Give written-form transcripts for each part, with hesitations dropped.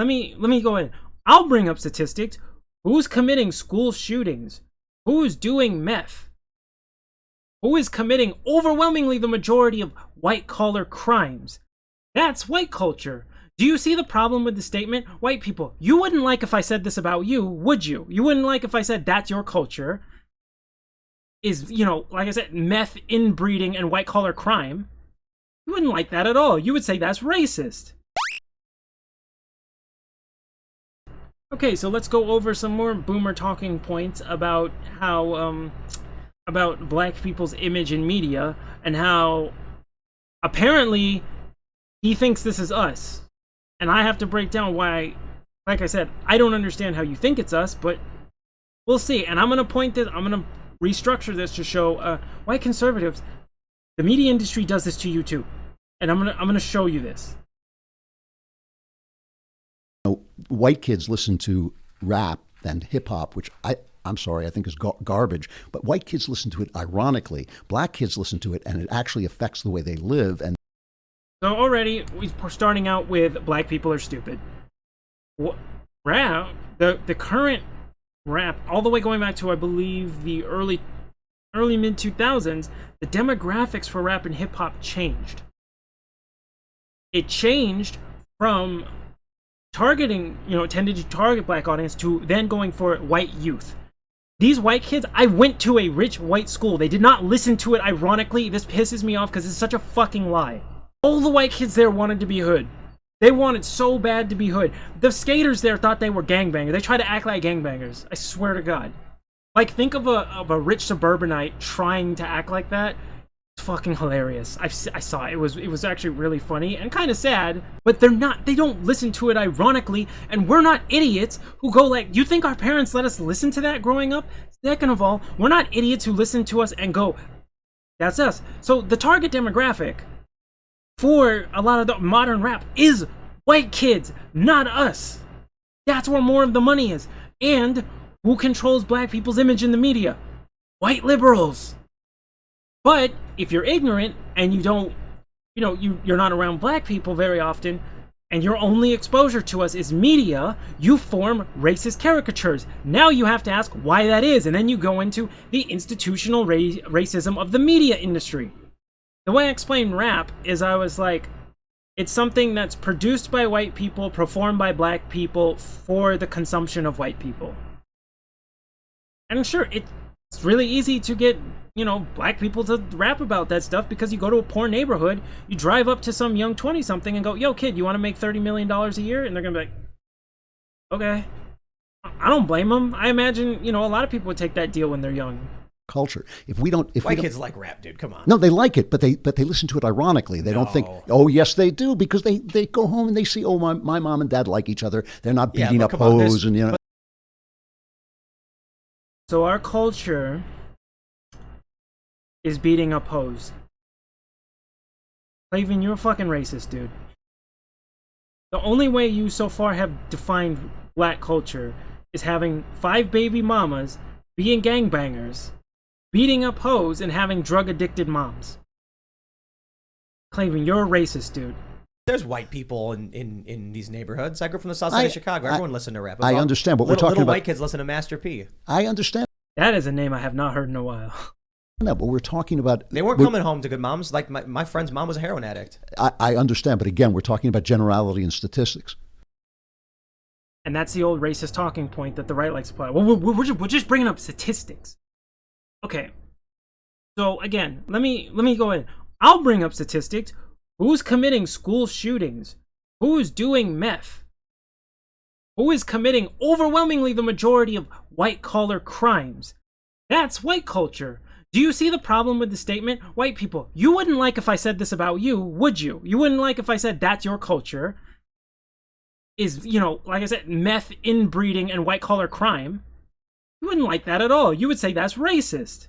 let me go in. I'll bring up statistics. Who's committing school shootings? Who's doing meth? Who is committing overwhelmingly the majority of white-collar crimes? That's white culture. Do you see the problem with the statement? White people, you wouldn't like if I said this about you, would you? You wouldn't like if I said that's your culture. Is, like I said, meth, inbreeding, and white-collar crime. You wouldn't like that at all. You would say that's racist. Okay, so let's go over some more boomer talking points about how, about black people's image in media, and how apparently he thinks this is us. And I have to break down why, like I said, I don't understand how you think it's us, but we'll see. And I'm going to restructure this to show white conservatives, the media industry does this to you too. And I'm going to show you this. White kids listen to rap and hip hop, which I'm sorry, I think is garbage. But white kids listen to it ironically. Black kids listen to it, and it actually affects the way they live. And so already we're starting out with black people are stupid. Rap, the current rap, all the way going back to I believe the early mid 2000s, the demographics for rap and hip hop changed. It changed from targeting, tended to target black audience to then going for white youth. These white kids, I went to a rich white school. They did not listen to it ironically. This pisses me off because it's such a fucking lie. All the white kids there wanted to be hood. They wanted so bad to be hood. The skaters there thought they were gangbangers. They tried to act like gangbangers. I swear to God. Like, think of a rich suburbanite trying to act like that. It's fucking hilarious. I saw it. It was actually really funny and kind of sad. But they don't listen to it ironically. And we're not idiots who go like, you think our parents let us listen to that growing up? Second of all, we're not idiots who listen to us and go, that's us. So the target demographic for a lot of the modern rap is white kids, not us. That's where more of the money is. And who controls black people's image in the media? White liberals. But if you're ignorant and you don't, you're not around black people very often, and your only exposure to us is media, you form racist caricatures. Now you have to ask why that is, and then you go into the institutional racism of the media industry. The way I explain rap is I was like, it's something that's produced by white people, performed by black people for the consumption of white people. And sure, it's really easy to get, black people to rap about that stuff because you go to a poor neighborhood, you drive up to some young 20-something and go, yo, kid, you want to make $30 million a year? And they're going to be like, okay. I don't blame them. I imagine, a lot of people would take that deal when they're young. Culture. White kids like rap, dude. Come on. No, they like it, but they listen to it ironically. They don't think, oh yes, they do, because they go home and they see, oh my mom and dad like each other. They're not beating up hoes and So our culture is beating up hoes. Klavan, you're a fucking racist, dude. The only way you so far have defined black culture is having 5 baby mamas, being gangbangers, beating up hoes, and having drug-addicted moms. Klavan, you're a racist, dude. There's white people in these neighborhoods. I grew up from the south side of Chicago. Everyone listened to rap. I understand, but we're talking little about... white kids listen to Master P. I understand. That is a name I have not heard in a while. No, but we're talking about... They weren't coming home to good moms. Like, my friend's mom was a heroin addict. I understand, but again, we're talking about generality and statistics. And that's the old racist talking point that the right likes to apply. Well, we're just bringing up statistics. Okay. So, again, let me go in. I'll bring up statistics. Who's committing school shootings? Who's doing meth? Who is committing overwhelmingly the majority of white-collar crimes? That's white culture. Do you see the problem with the statement? White people, you wouldn't like if I said this about you, would you? You wouldn't like if I said that's your culture. Is, like I said, meth, inbreeding, and white-collar crime. You wouldn't like that at all. You would say that's racist.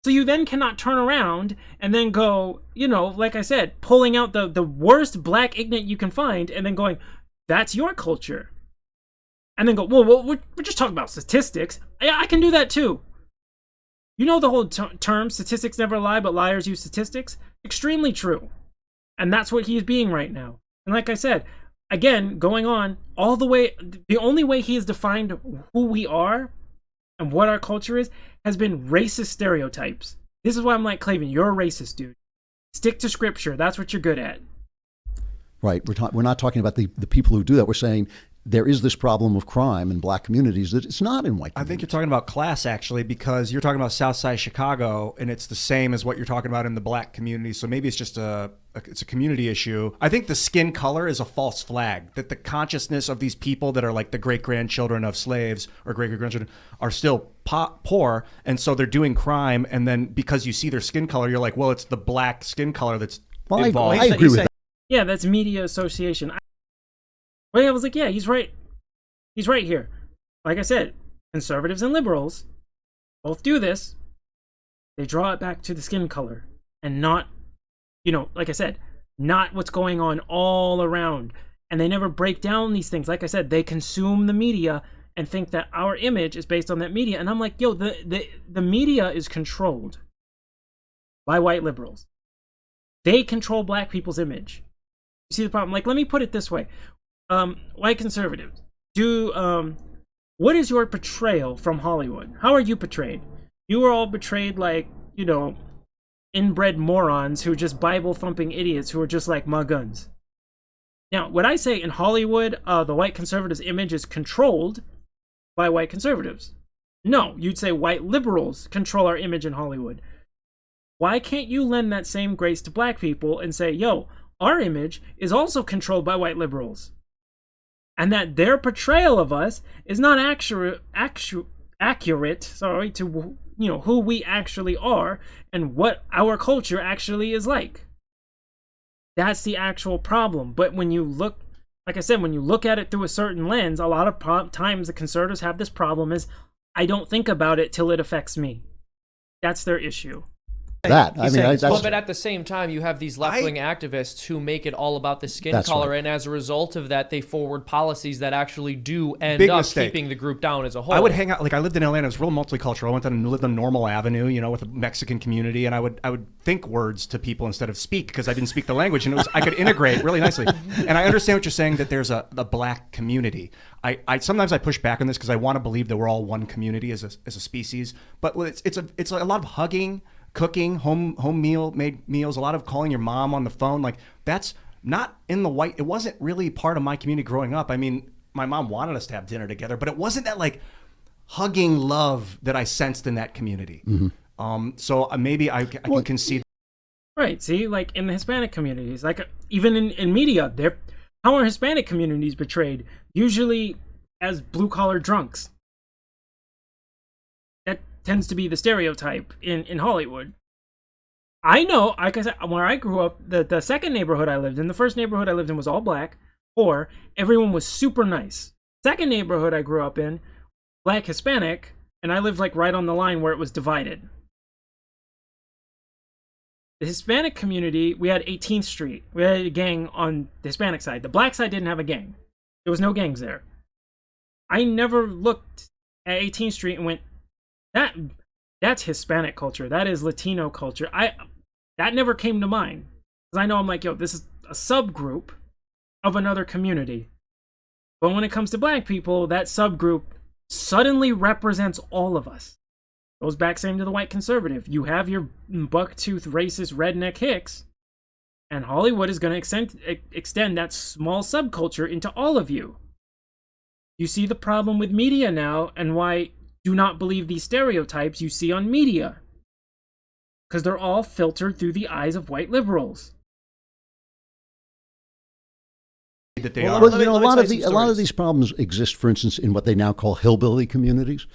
So you then cannot turn around and then go, like I said, pulling out the worst black ignorant you can find and then going, that's your culture. And then go, well we're just talking about statistics. Yeah, I can do that too. You know the whole term, statistics never lie, but liars use statistics? Extremely true. And that's what he's being right now. And like I said, again, going on all the way, the only way he has defined who we are and what our culture is has been racist stereotypes. This is why I'm like, Klavan, you're a racist, dude. Stick to scripture. That's what you're good at. Right. We're not talking about the people who do that. We're saying there is this problem of crime in black communities that it's not in white communities. I think you're talking about class, actually, because you're talking about South Side Chicago, and it's the same as what you're talking about in the black community. So maybe it's just it's a community issue. I think the skin color is a false flag, that the consciousness of these people that are like the great-grandchildren of slaves or great-grandchildren are still poor, and so they're doing crime, and then because you see their skin color, you're like, well, it's the black skin color that's involved. I agree with that. Yeah, that's media association. I was like, yeah, he's right. He's right here. Like I said, conservatives and liberals both do this. They draw it back to the skin color and not, like I said, not what's going on all around. And they never break down these things. Like I said, they consume the media and think that our image is based on that media. And I'm like, yo, the media is controlled by white liberals. They control black people's image. You see the problem? Like, let me put it this way. White conservatives, what is your portrayal from Hollywood? How are you portrayed? You are all portrayed like, inbred morons who are just Bible-thumping idiots who are just like my guns. Now, would I say in Hollywood, the white conservatives' image is controlled by white conservatives? No, you'd say white liberals control our image in Hollywood. Why can't you lend that same grace to black people and say, yo, our image is also controlled by white liberals? And that their portrayal of us is not accurate to who we actually are and what our culture actually is like. That's the actual problem. But when you look, like I said, when you look at it through a certain lens, a lot of times the conservatives have this problem is, I don't think about it till it affects me. That's their issue. But at the same time, you have these left-wing activists who make it all about the skin color, right. And as a result of that, they forward policies that actually do end up keeping the group down as a whole. I would hang out, like I lived in Atlanta, it was real multicultural. I went down and lived on Normal Avenue, with a Mexican community, and I would think words to people instead of speak because I didn't speak the language, and I could integrate really nicely. And I understand what you're saying, that there's a black community. I sometimes I push back on this because I want to believe that we're all one community as a species, but it's a lot of hugging, cooking, made meals, a lot of calling your mom on the phone. Like, that's not in the white. It wasn't really part of my community growing up. I mean, my mom wanted us to have dinner together, but it wasn't that like hugging love that I sensed in that community. Mm-hmm. So maybe I can concede. Right. See, like in the Hispanic communities, like even in media, how are Hispanic communities portrayed? Usually as blue-collar drunks. Tends to be the stereotype in Hollywood. I know, like I said, where I grew up, the second neighborhood I lived in, the first neighborhood I lived in was all black, or everyone was super nice. Second neighborhood I grew up in, black Hispanic, and I lived like right on the line where it was divided. The Hispanic community, we had 18th Street. We had a gang on the Hispanic side. The black side didn't have a gang. There was no gangs there. I never looked at 18th Street and went, that's Hispanic culture. That is Latino culture. That never came to mind. Because I know I'm like, yo, this is a subgroup of another community. But when it comes to black people, that subgroup suddenly represents all of us. Goes back same to the white conservative. You have your bucktooth racist redneck hicks, and Hollywood is going to extend that small subculture into all of you. You see the problem with media now, and why do not believe these stereotypes you see on media. Because they're all filtered through the eyes of white liberals. That they a are. lot of these problems exist, for instance, in what they now call hillbilly communities.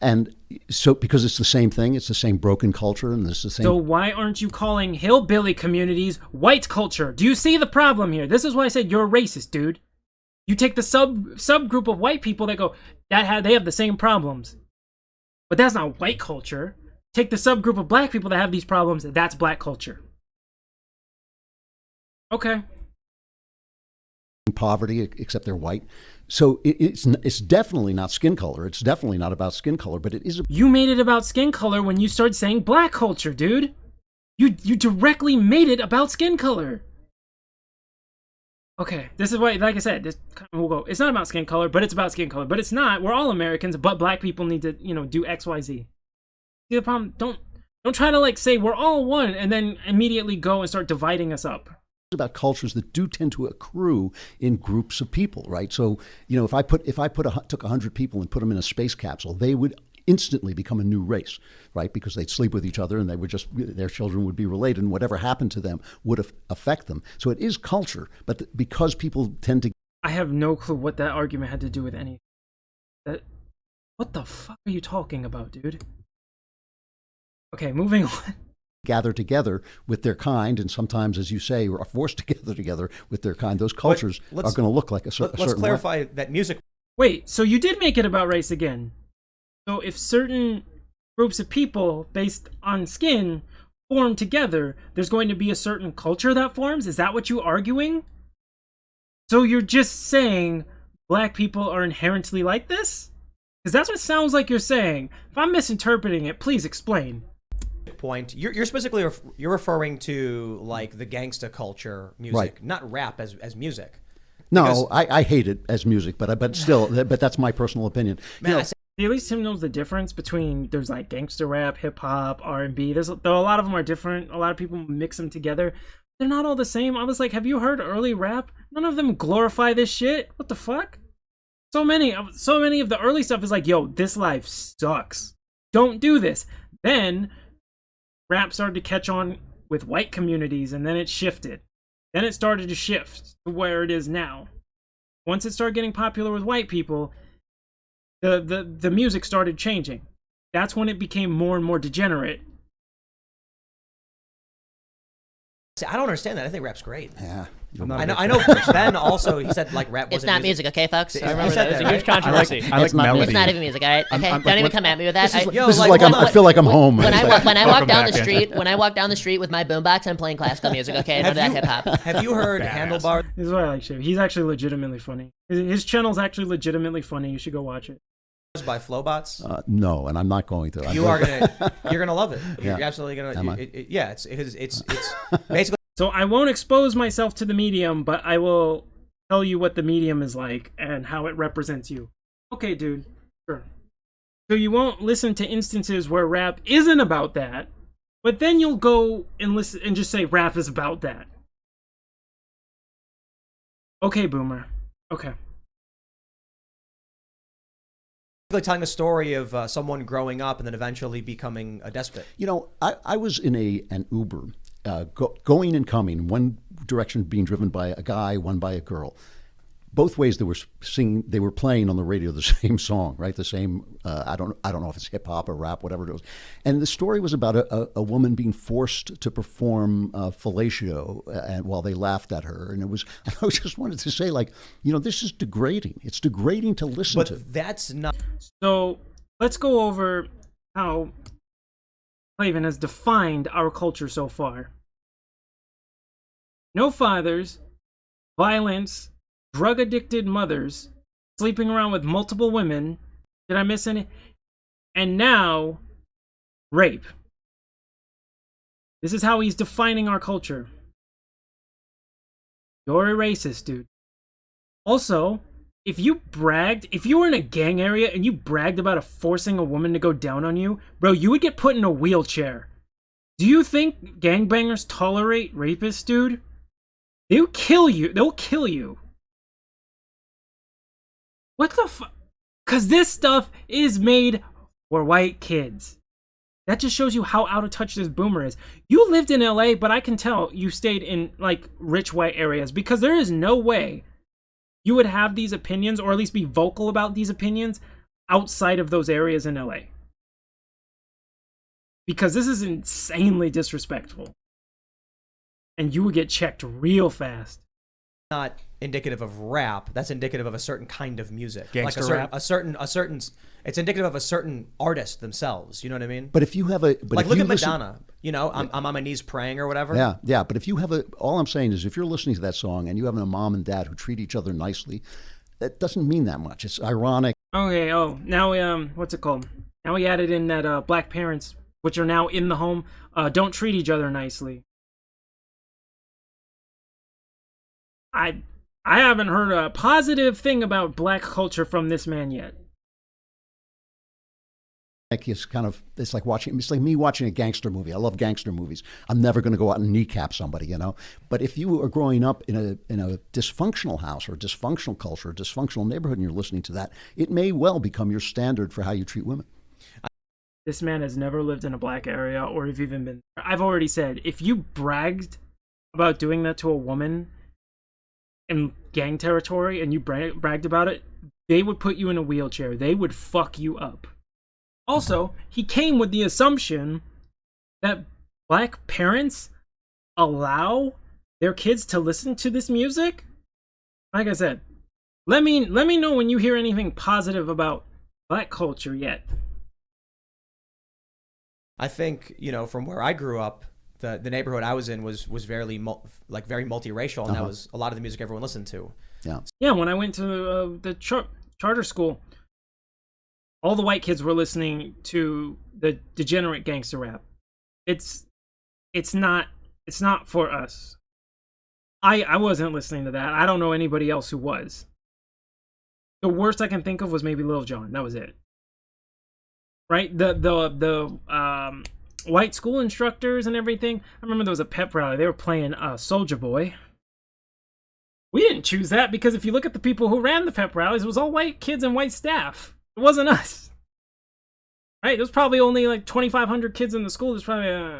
And so, because it's the same thing, it's the same broken culture, and it's the same. So why aren't you calling hillbilly communities white culture? Do you see the problem here? This is why I said you're a racist, dude. You take the subgroup of white people that go, they have the same problems. But that's not white culture. Take the subgroup of black people that have these problems, that's black culture. Okay. Poverty, except they're white. So it's definitely not skin color. It's definitely not about skin color, but it is. You made it about skin color when you started saying black culture, dude. You directly made it about skin color. Okay, this is why, like I said, we'll go. It's not about skin color, but it's about skin color. But it's not. We're all Americans, but black people need to, do X, Y, Z. See the problem? Don't try to like say we're all one and then immediately go and start dividing us up. It's about cultures that do tend to accrue in groups of people, right? So, if I took 100 people and put them in a space capsule, they would instantly become a new race, right? Because they'd sleep with each other and their children would be related, and whatever happened to them would affect them. So it is culture, but because people tend to... I have no clue what that argument had to do with anything. What the fuck are you talking about, dude? Okay, moving on. Gather together with their kind, and sometimes, as you say, are forced to gather together with their kind. Those cultures are going to look like a certain Let's clarify way. that music... Wait, so you did make it about race again. So if certain groups of people based on skin form together, there's going to be a certain culture that forms? Is that what you're arguing? So you're just saying black people are inherently like this? Because that's what it sounds like you're saying. If I'm misinterpreting it, please explain. Point. You're specifically you're referring to like the gangsta culture music, right. Not rap as music. No, I hate it as music, but that's my personal opinion. Man, at least Tim knows the difference between there's like gangster rap, hip hop, R&B. Though a lot of them are different. A lot of people mix them together. They're not all the same. I was like, have you heard early rap? None of them glorify this shit. What the fuck? So many of the early stuff is like, yo, this life sucks. Don't do this. Then rap started to catch on with white communities, and then it shifted. Then it started to shift to where it is now. Once it started getting popular with white people, the music started changing. That's when it became more and more degenerate. See, I don't understand that. I think rap's great. Yeah. I know. Ben also, he said like rap wasn't It's not music, okay, folks? I remember that. It was a huge controversy. I like melody. It's not even music, all right? Okay, don't even come at me with that. This is like I feel like I'm home. When I walk down the back, street, with my boombox, I'm playing classical music. Okay, none of that hip hop. Have you heard Handlebar? This is why I like Shiv. He's actually legitimately funny. His channel's actually legitimately funny. You should go watch it. By Flowbots? No, and I'm not going to. You're gonna love it. Yeah. You're absolutely gonna. It's basically. So I won't expose myself to the medium, but I will tell you what the medium is like and how it represents you. Okay, dude. Sure. So you won't listen to instances where rap isn't about that, but then you'll go and listen and just say rap is about that. Okay, Boomer. Okay. Telling a story of someone growing up and then eventually becoming a despot. I was in an Uber, going and coming, one direction being driven by a guy, one by a girl. Both ways they were playing on the radio the same song, right? The same, I don't know if it's hip hop or rap, whatever it was. And the story was about a woman being forced to perform fellatio and while they laughed at her. And I just wanted to say, like, this is degrading. It's degrading to listen to. But that's not. So let's go over how Klavan has defined our culture so far. No fathers, violence, drug-addicted mothers, sleeping around with multiple women. Did I miss any? And now, rape. This is how he's defining our culture. You're a racist, dude. Also, if you were in a gang area and you bragged about forcing a woman to go down on you, bro, you would get put in a wheelchair. Do you think gangbangers tolerate rapists, dude? They'll kill you. They'll kill you. What the fuck? Because this stuff is made for white kids. That just shows you how out of touch this boomer is. You lived in LA, but I can tell you stayed in like rich white areas, because there is no way you would have these opinions, or at least be vocal about these opinions, outside of those areas in LA. Because this is insanely disrespectful. And you would get checked real fast. Not indicative of rap. That's indicative of a certain kind of music. Gangster like rap? a certain. It's indicative of a certain artist themselves. You know what I mean? But if you have look at Madonna. I'm on my knees praying or whatever. Yeah. But if you have all I'm saying is, if you're listening to that song and you have a mom and dad who treat each other nicely, that doesn't mean that much. It's ironic. Okay. Oh, now what's it called? Now we added in that black parents, which are now in the home, don't treat each other nicely. I haven't heard a positive thing about black culture from this man yet. It's like me watching a gangster movie. I love gangster movies. I'm never going to go out and kneecap somebody, you know. But if you are growing up in a dysfunctional house or dysfunctional culture, or dysfunctional neighborhood, and you're listening to that, it may well become your standard for how you treat women. This man has never lived in a black area or have even been there. I've already said, if you bragged about doing that to a woman in gang territory and you bragged about it, they would put you in a wheelchair. They would fuck you up. Also, he came with the assumption that black parents allow their kids to listen to this music. Like I said, let me know when you hear anything positive about black culture yet. I think, you know, from where I grew up, the neighborhood I was in was very very multiracial, and that was a lot of the music everyone listened to. Yeah, when I went to the charter school, all the white kids were listening to the degenerate gangster rap. It's not for us. I wasn't listening to that. I don't know anybody else who was. The worst I can think of was maybe Lil Jon. That was it. Right? The white school instructors and everything. I remember there was a pep rally. They were playing Soulja Boy. We didn't choose that because if you look at the people who ran the pep rallies, it was all white kids and white staff. It wasn't us. Right? There's probably only like 2,500 kids in the school. There's probably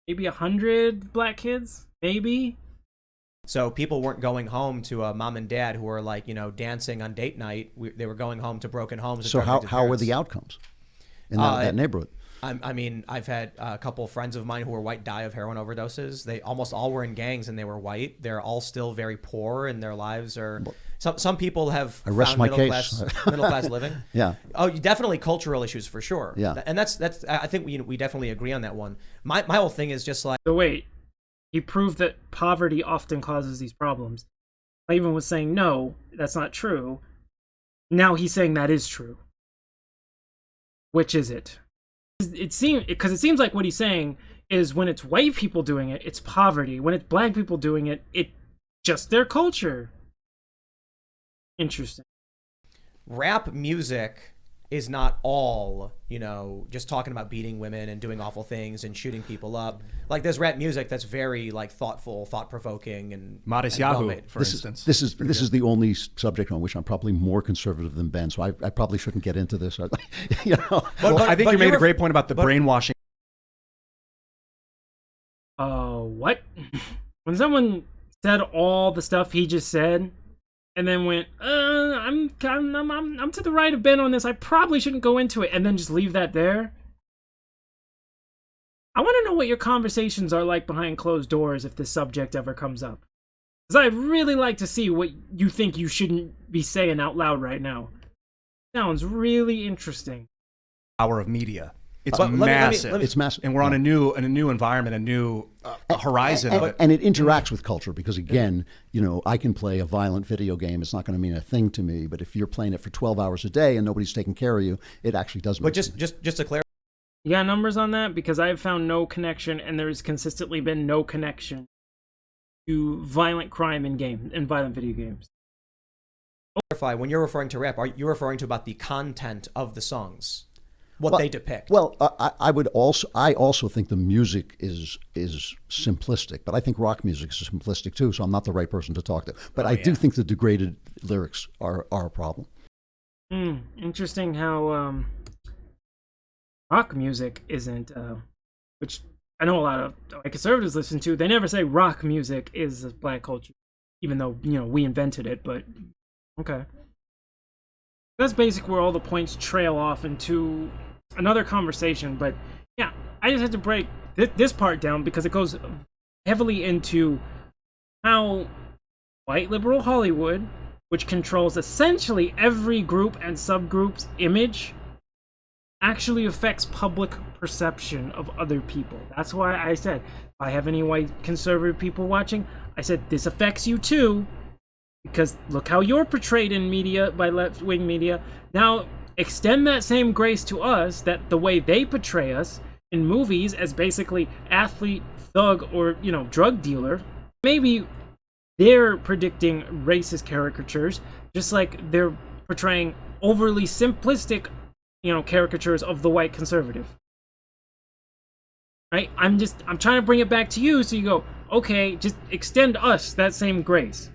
maybe 100 black kids. Maybe. So people weren't going home to mom and dad who were like, you know, dancing on date night. They were going home to broken homes. So how were the outcomes in that neighborhood? I mean, I've had a couple of friends of mine who were white die of heroin overdoses. They almost all were in gangs and they were white. They're all still very poor and their lives are... Some people have found middle class living. Yeah. Oh, definitely cultural issues for sure. Yeah. And that's I think we definitely agree on that one. My whole thing is just like... So wait, he proved that poverty often causes these problems. I even was saying, no, that's not true. Now he's saying that is true. Which is it? It seems like what he's saying is when it's white people doing it, it's poverty. When it's black people doing it, it's just their culture. Interesting. Rap music is not all, you know, just talking about beating women and doing awful things and shooting people up. Like there's rap music that's very like thoughtful, thought-provoking, and Modest Yahoo, for instance. This is the only subject on which I'm probably more conservative than Ben, so I probably shouldn't get into this. You know, but I think you made a great point about the brainwashing. What? When someone said all the stuff he just said, and then went, I'm to the right of Ben on this. I probably shouldn't go into it, and then just leave that there. I want to know what your conversations are like behind closed doors if this subject ever comes up. Because I'd really like to see what you think you shouldn't be saying out loud right now. Sounds really interesting. Power of media. It's massive. It's massive, and we're on a new environment, a new horizon of it. And it interacts with culture because, again, you know, I can play a violent video game. It's not going to mean a thing to me. But if you're playing it for 12 hours a day and nobody's taking care of you, it actually does. But just to clarify, you got numbers on that? Because I've found no connection, and there's consistently been no connection to violent crime in violent video games. When you're referring to rap, are you referring to about the content of the songs? What they depict. Well, I also think the music is simplistic, but I think rock music is simplistic too. So I'm not the right person to talk to. But I do think the degraded lyrics are a problem. Interesting how rock music isn't, which I know a lot of conservatives listen to. They never say rock music is black culture, even though we invented it. But okay. That's basically where all the points trail off into another conversation. But yeah, I just had to break this part down because it goes heavily into how white liberal Hollywood, which controls essentially every group and subgroup's image, actually affects public perception of other people. That's why I said, if I have any white conservative people watching, I said, this affects you too. Because look how you're portrayed in media by left-wing media. Now extend that same grace to us, that the way they portray us in movies as basically athlete, thug, or drug dealer. Maybe they're predicting racist caricatures, just like they're portraying overly simplistic, caricatures of the white conservative. Right? I'm trying to bring it back to you so you go, okay, just extend us that same grace.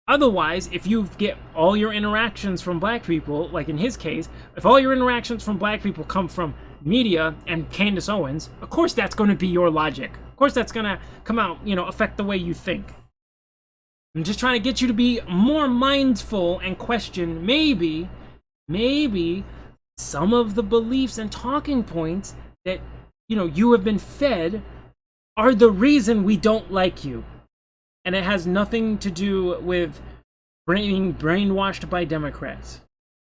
Otherwise, if you get all your interactions from black people, like in his case, if all your interactions from black people come from media and Candace Owens, of course that's going to be your logic. Of course that's going to come out, affect the way you think. I'm just trying to get you to be more mindful and question maybe some of the beliefs and talking points that, you have been fed are the reason we don't like you. And it has nothing to do with being brainwashed by Democrats.